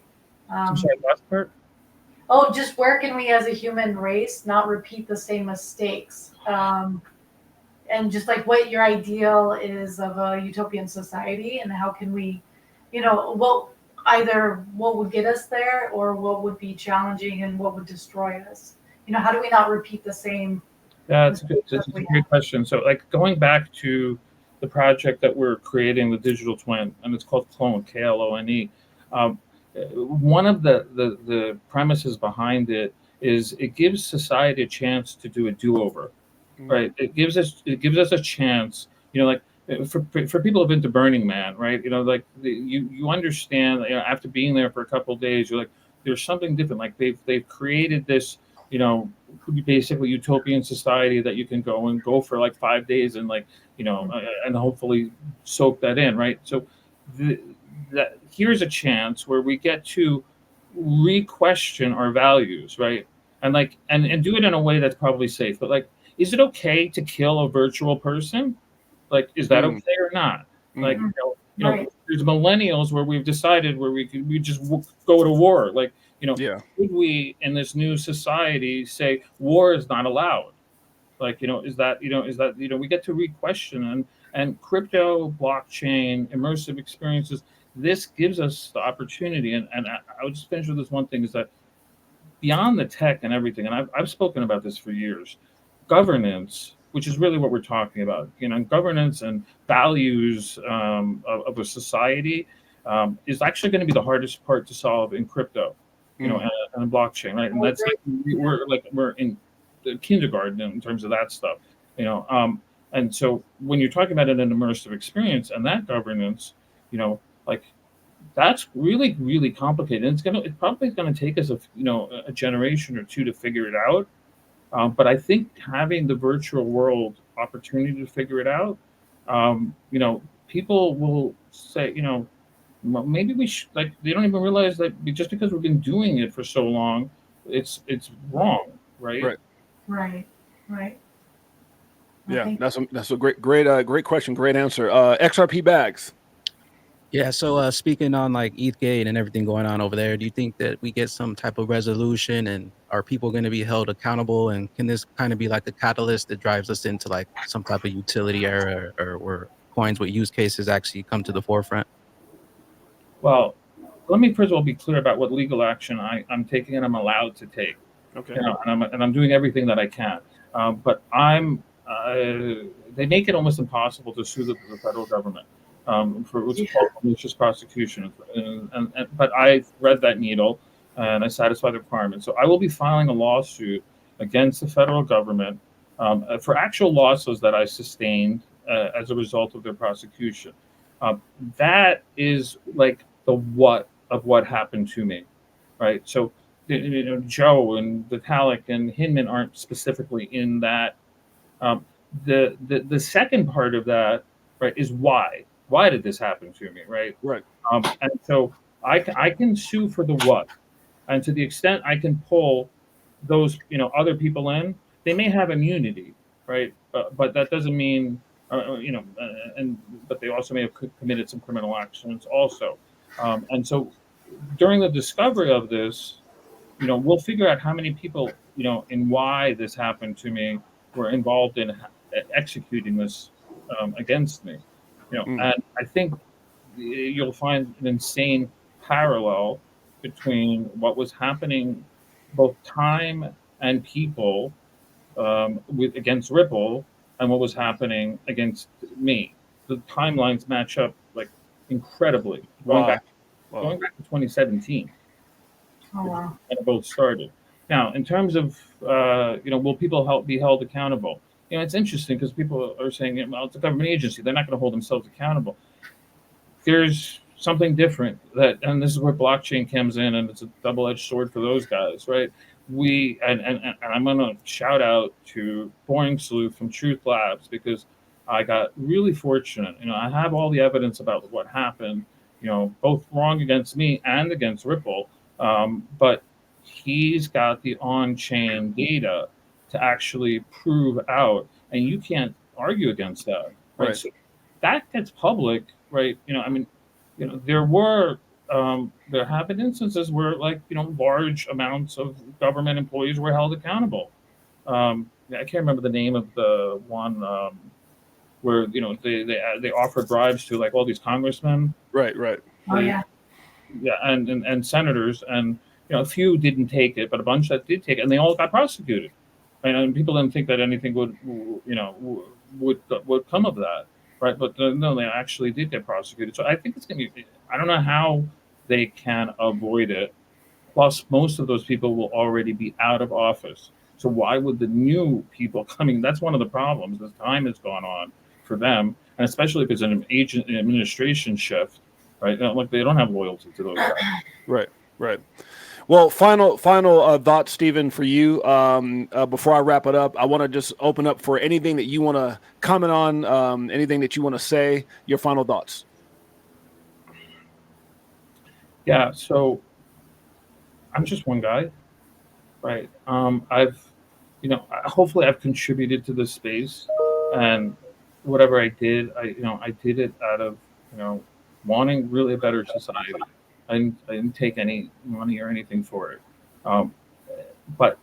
I'm sorry, last part? Oh, just where can we as a human race not repeat the same mistakes? And just like what your ideal is of a utopian society, and how can we, what would get us there, or what would be challenging and what would destroy us? How do we not repeat the same? Yeah, it's a great question. So, like, going back to the project that we're creating, the digital twin, and it's called Clone, KLONE. One of the premises behind it is it gives society a chance to do a do-over, right? It gives us a chance, like for people who've been to Burning Man, right? Like you understand, after being there for a couple of days, you're like, there's something different. Like they've created this, basically utopian society that you can go for like 5 days and like, and hopefully soak that in, right? So that here's a chance where we get to re-question our values, right? And like and do it in a way that's probably safe. But like, is it okay to kill a virtual person? Like, is that okay or not? Like, Right. There's millennials where we've decided where we just go to war. Like, could we in this new society say war is not allowed? Like, is that we get to re-question and crypto, blockchain, immersive experiences. This gives us the opportunity, and I would just finish with this one thing, is that beyond the tech and everything, and I've spoken about this for years, governance, which is really what we're talking about, governance and values of a society, is actually going to be the hardest part to solve in crypto, and blockchain, right? And that's we're in the kindergarten in terms of that stuff, and so when you're talking about an immersive experience and that governance, like that's really, really complicated. And it's probably gonna take us a generation or two to figure it out. But I think having the virtual world opportunity to figure it out, people will say, maybe we should, like, they don't even realize that just because we've been doing it for so long, it's wrong, right? Right. Yeah, that's a great question, great answer. XRP bags. Yeah, so speaking on like ETHgate and everything going on over there, do you think that we get some type of resolution, and are people going to be held accountable, and can this kind of be like a catalyst that drives us into like some type of utility era, or where coins with use cases actually come to the forefront? Well, let me first of all be clear about what legal action I'm taking and I'm allowed to take. Okay. And I'm doing everything that I can. But they make it almost impossible to sue the federal government for what's called malicious prosecution. But I read that needle and I satisfy the requirements. So I will be filing a lawsuit against the federal government for actual losses that I sustained as a result of their prosecution. That is like the what of what happened to me, right? So, Joe and Vitalik and Hinman aren't specifically in that. The second part of that, right, is why. Why did this happen to me, right? Right. And so I can sue for the what, and to the extent I can pull those other people in, they may have immunity, right? But that doesn't mean but they also may have committed some criminal actions also. And so during the discovery of this, we'll figure out how many people, and why this happened to me were involved in executing this against me. And I think you'll find an insane parallel between what was happening, both time and people, against Ripple, and what was happening against me. The timelines match up like incredibly, going back to 2017. Oh wow! And it both started. Now, in terms of will people be held accountable? It's interesting because people are saying, well, it's a government agency; they're not going to hold themselves accountable. There's something different and this is where blockchain comes in, and it's a double-edged sword for those guys, right? And I'm going to shout out to Boring Sleuth from Truth Labs, because I got really fortunate. I have all the evidence about what happened, both wrong against me and against Ripple. But he's got the on-chain data to actually prove out, and you can't argue against that, right? So that gets public, right? There have been instances where, like, large amounts of government employees were held accountable. I can't remember the name of the one where they offered bribes to like all these congressmen. Right. Oh yeah. Yeah, and senators, and a few didn't take it, but a bunch that did take it, and they all got prosecuted. And people didn't think that anything would come of that, right? But no, they actually did get prosecuted. So I think it's going to be. I don't know how they can avoid it. Plus, most of those people will already be out of office. So why would the new people coming? That's one of the problems. The time has gone on for them, and especially if it's an administration shift, right? Like, they don't have loyalty to those guys. Right. Well, final thought, Steven, for you. Before I wrap it up, I want to just open up for anything that you want to comment on, anything that you want to say. Your final thoughts. Yeah. So I'm just one guy, right? Hopefully I've contributed to this space, and whatever I did, I did it out of, wanting really a better society. I didn't take any money or anything for it. But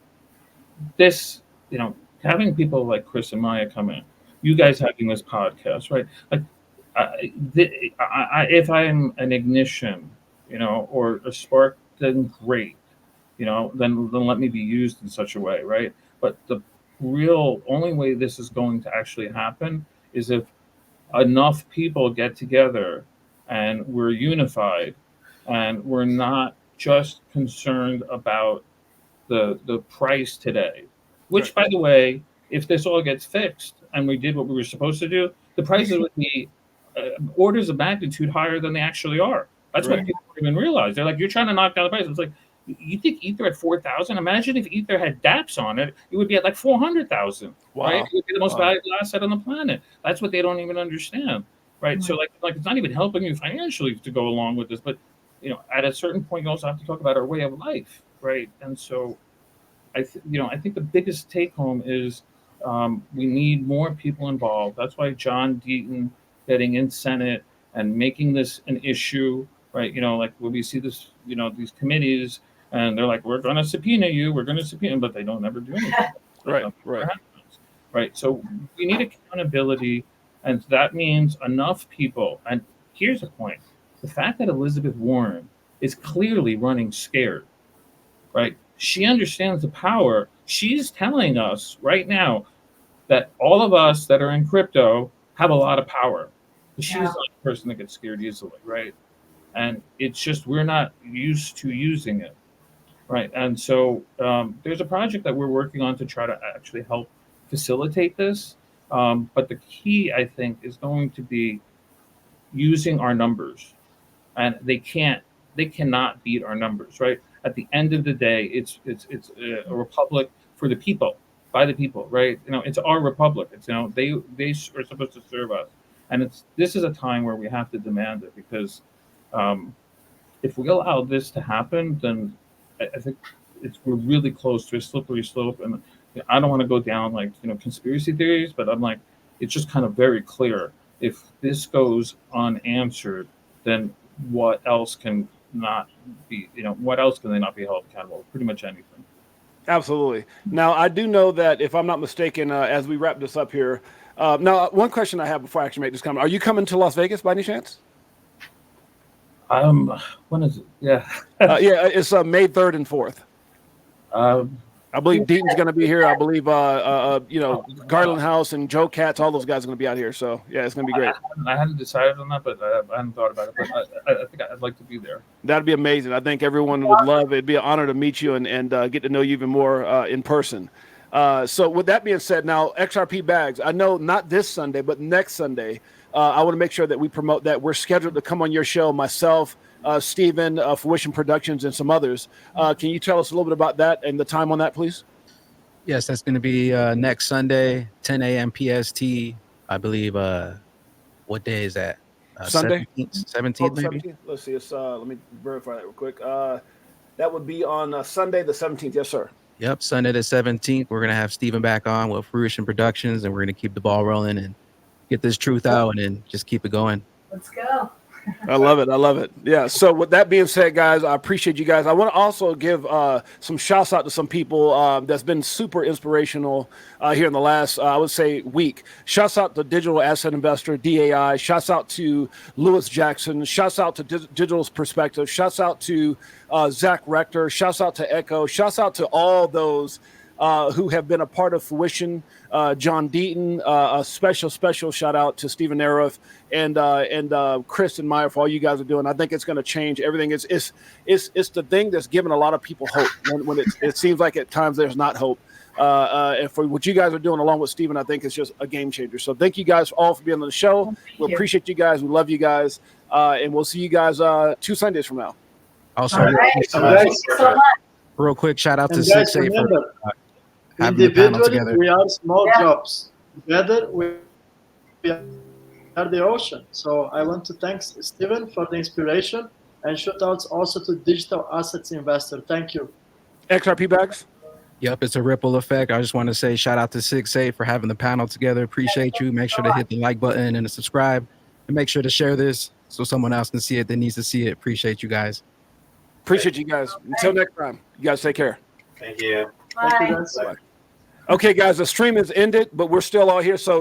this, having people like Chris and Maya come in, you guys having this podcast, right? Like, if I'm an ignition, or a spark, then great, then let me be used in such a way, right? But the real only way this is going to actually happen is if enough people get together and we're unified, and we're not just concerned about the price today, which, by the way, if this all gets fixed and we did what we were supposed to do, the prices would be orders of magnitude higher than they actually are. That's what people don't even realize. They're like, you're trying to knock down the price. It's like, you think Ether at 4,000? Imagine if Ether had dApps on it, it would be at like 400,000, right? It would be the most valuable asset on the planet. That's what they don't even understand, right? So like it's not even helping you financially to go along with this, but at a certain point, you also have to talk about our way of life, right? And so, I think the biggest take home is we need more people involved. That's why John Deaton getting in Senate and making this an issue, right? Like when we see this, these committees, and they're like, we're going to subpoena you, but they don't ever do anything. Right. So we need accountability, and that means enough people. And here's the point: the fact that Elizabeth Warren is clearly running scared, right? She understands the power. She's telling us right now that all of us that are in crypto have a lot of power. She's not a person that gets scared easily, right? And it's just we're not used to using it, right? And so there's a project that we're working on to try to actually help facilitate this. But the key, I think, is going to be using our numbers, and they cannot beat our numbers, right? At the end of the day, it's a republic for the people, by the people, right? It's our republic. It's they are supposed to serve us, and this is a time where we have to demand it, because if we allow this to happen, then I think we're really close to a slippery slope. And I don't want to go down like conspiracy theories, but I'm like, it's just kind of very clear. If this goes unanswered, then what else can not be, what else can they not be held accountable? Pretty much anything. Absolutely. Now, I do know that, if I'm not mistaken, as we wrap this up here, now, one question I have before I actually make this comment: are you coming to Las Vegas by any chance? When is it? Yeah. It's May 3rd and 4th. I believe Deaton's going to be here. I believe, Garland House and Joe Katz, all those guys are going to be out here. So, yeah, it's going to be great. I hadn't decided on that, but I hadn't thought about it. But I think I'd like to be there. That'd be amazing. I think everyone would love it. It'd be an honor to meet you and get to know you even more in person. So with that being said, now, XRP Bags, I know not this Sunday, but next Sunday, I want to make sure that we promote that. We're scheduled to come on your show, myself, Steven, Fruition Productions, and some others. Can you tell us a little bit about that and the time on that, please? Yes, that's going to be next Sunday, 10 a.m. PST. I believe, what day is that? Sunday? 17th, maybe? 17th? Let's see. It's, let me verify that real quick. That would be on Sunday the 17th. Yes, sir. Yep, Sunday the 17th. We're going to have Steven back on with Fruition Productions, and we're going to keep the ball rolling and get this truth out and then just keep it going. Let's go. I love it. I love it. Yeah. So with that being said, guys, I appreciate you guys. I want to also give some shouts out to some people that's been super inspirational here in the last, I would say, week. Shouts out to Digital Asset Investor, DAI. Shouts out to Lewis Jackson. Shouts out to Digital's Perspective. Shouts out to Zach Rector. Shouts out to Echo. Shouts out to all those who have been a part of Fruition. John Deaton, a special shout out to Steven Nerayoff and Chris and Maya for all you guys are doing. I think it's going to change everything. It's the thing that's given a lot of people hope when it seems like at times there's not hope. And for what you guys are doing along with Steven, I think it's just a game changer. So thank you guys all for being on the show. We appreciate you guys. We love you guys. And we'll see you guys 2 Sundays from now. Also, Thank you so much. real quick, shout out to And guys, 6A for remember, having the panel individually, together. we are small drops. Together, we are the ocean. So I want to thank Steven for the inspiration, and shout outs also to Digital Assets Investor. Thank you. XRP Bags? Yep, it's a ripple effect. I just want to say shout out to 6A for having the panel together. Appreciate you. Make sure to hit the like button and to subscribe, and make sure to share this so someone else can see it that needs to see it. Appreciate you guys. Appreciate you guys. Until next time, you guys take care. Thank you. Thank you, Bye. guys. Okay, guys, the stream is ended, but we're still all here. So